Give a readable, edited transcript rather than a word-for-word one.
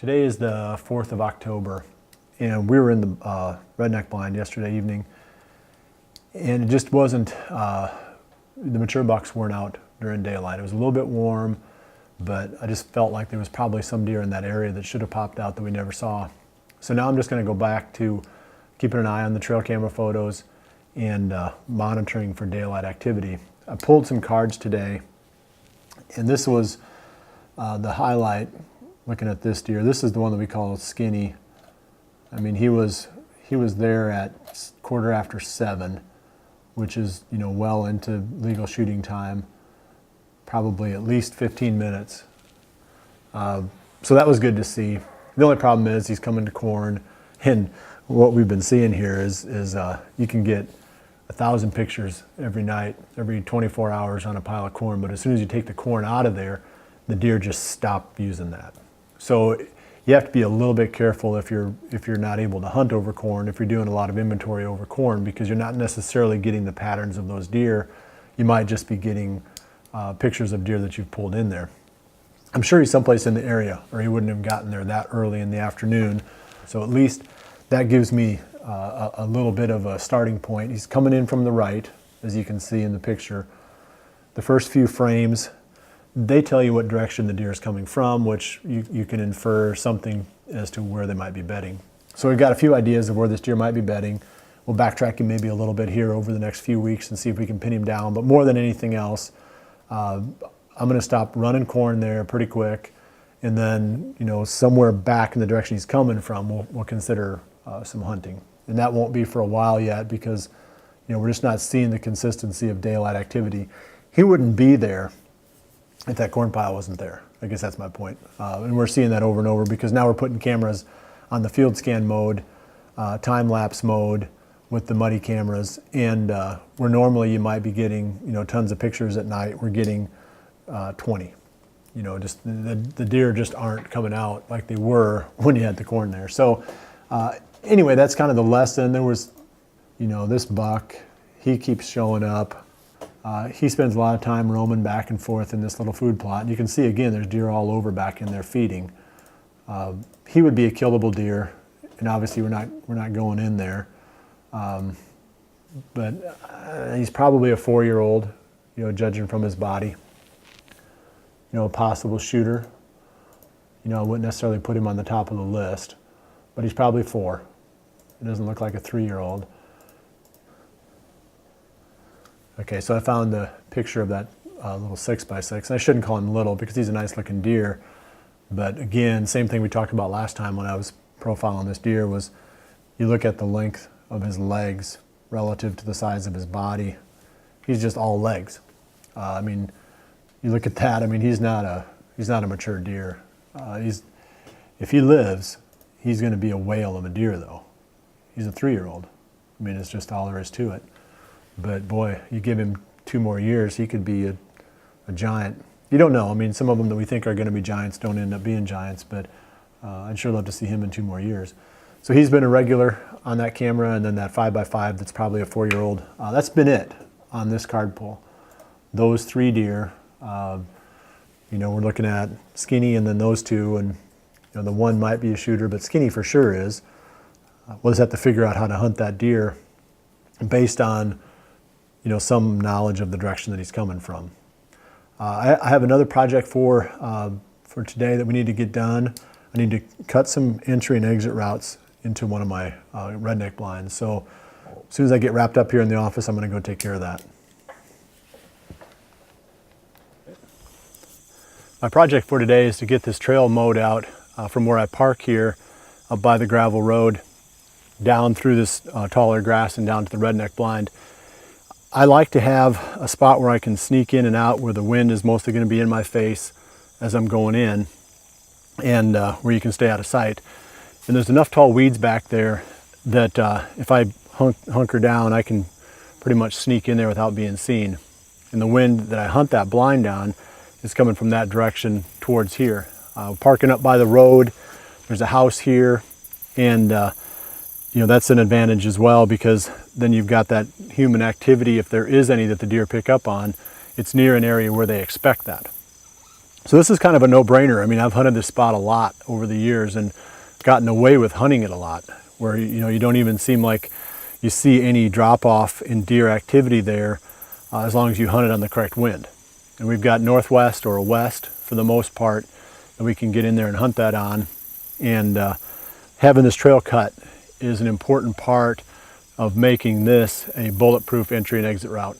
Today is the 4th of October, and we were in the redneck blind yesterday evening, and it just wasn't, the mature bucks weren't out during daylight. It was a little bit warm, but I just felt like there was probably some deer in that area that should have popped out that we never saw. So now I'm just going to go back to keeping an eye on the trail camera photos and monitoring for daylight activity. I pulled some cards today, and this was the highlight. Looking at this deer, this is the one that we call Skinny. I mean, he was there at 7:15, which is, you know, well into legal shooting time, probably at least 15 minutes. So that was good to see. The only problem is he's coming to corn, and what we've been seeing here is you can get 1,000 pictures every night, every 24 hours on a pile of corn, but as soon as you take the corn out of there, the deer just stop using that. So you have to be a little bit careful if you're not able to hunt over corn, if you're doing a lot of inventory over corn, because you're not necessarily getting the patterns of those deer. You might just be getting pictures of deer that you've pulled in there. I'm sure he's someplace in the area, or he wouldn't have gotten there that early in the afternoon. So at least that gives me a little bit of a starting point. He's coming in from the right, as you can see in the picture. The first few frames, they tell you what direction the deer is coming from, which you can infer something as to where they might be bedding. So we've got a few ideas of where this deer might be bedding. We'll backtrack him maybe a little bit here over the next few weeks and see if we can pin him down. But more than anything else, I'm going to stop running corn there pretty quick, and then, you know, somewhere back in the direction he's coming from, we'll consider some hunting. And that won't be for a while yet because, you know, we're just not seeing the consistency of daylight activity. He wouldn't be there if that corn pile wasn't there. I guess that's my point. And we're seeing that over and over because now we're putting cameras on the field scan mode, time-lapse mode with the muddy cameras, and where normally you might be getting, you know, tons of pictures at night, we're getting 20. You know, just the deer just aren't coming out like they were when you had the corn there. So anyway, that's kind of the lesson. There was, you know, this buck, he keeps showing up. He spends a lot of time roaming back and forth in this little food plot. And you can see, again, there's deer all over back in there feeding. He would be a killable deer, and obviously we're not going in there. But he's probably a 4-year-old, you know, judging from his body. You know, a possible shooter. You know, I wouldn't necessarily put him on the top of the list, but he's probably 4. It doesn't look like a 3-year-old. Okay, so I found the picture of that little 6x6. I shouldn't call him little because he's a nice looking deer. But again, same thing we talked about last time when I was profiling this deer was you look at the length of his legs relative to the size of his body. He's just all legs. I mean, you look at that, I mean, he's not a mature deer. If he lives, he's going to be a whale of a deer though. He's a 3-year-old. I mean, it's just all there is to it. But boy, you give him 2 more years, he could be a giant. You don't know. I mean, some of them that we think are going to be giants don't end up being giants, but I'd sure love to see him in 2 more years. So he's been a regular on that camera, and then that 5x5 that's probably a 4-year-old. That's been it on this card pull. Those 3 deer, you know, we're looking at Skinny and then those 2, and, you know, the one might be a shooter, but Skinny for sure is. We'll just have to figure out how to hunt that deer based on, you know, some knowledge of the direction that he's coming from. I have another project for today that we need to get done. I need to cut some entry and exit routes into one of my redneck blinds. So as soon as I get wrapped up here in the office, I'm going to go take care of that. My project for today is to get this trail mowed out from where I park here up by the gravel road down through this taller grass and down to the redneck blind. I like to have a spot where I can sneak in and out where the wind is mostly going to be in my face as I'm going in, and where you can stay out of sight. And there's enough tall weeds back there that if I hunker down, I can pretty much sneak in there without being seen. And the wind that I hunt that blind on is coming from that direction towards here. Parking up by the road, there's a house here, and you know, that's an advantage as well, because then you've got that human activity. If there is any that the deer pick up on, it's near an area where they expect that. So this is kind of a no-brainer. I mean, I've hunted this spot a lot over the years and gotten away with hunting it a lot, where you don't even seem like you see any drop-off in deer activity there as long as you hunt it on the correct wind. And we've got northwest or west for the most part that we can get in there and hunt that on. And having this trail cut is an important part of making this a bulletproof entry and exit route.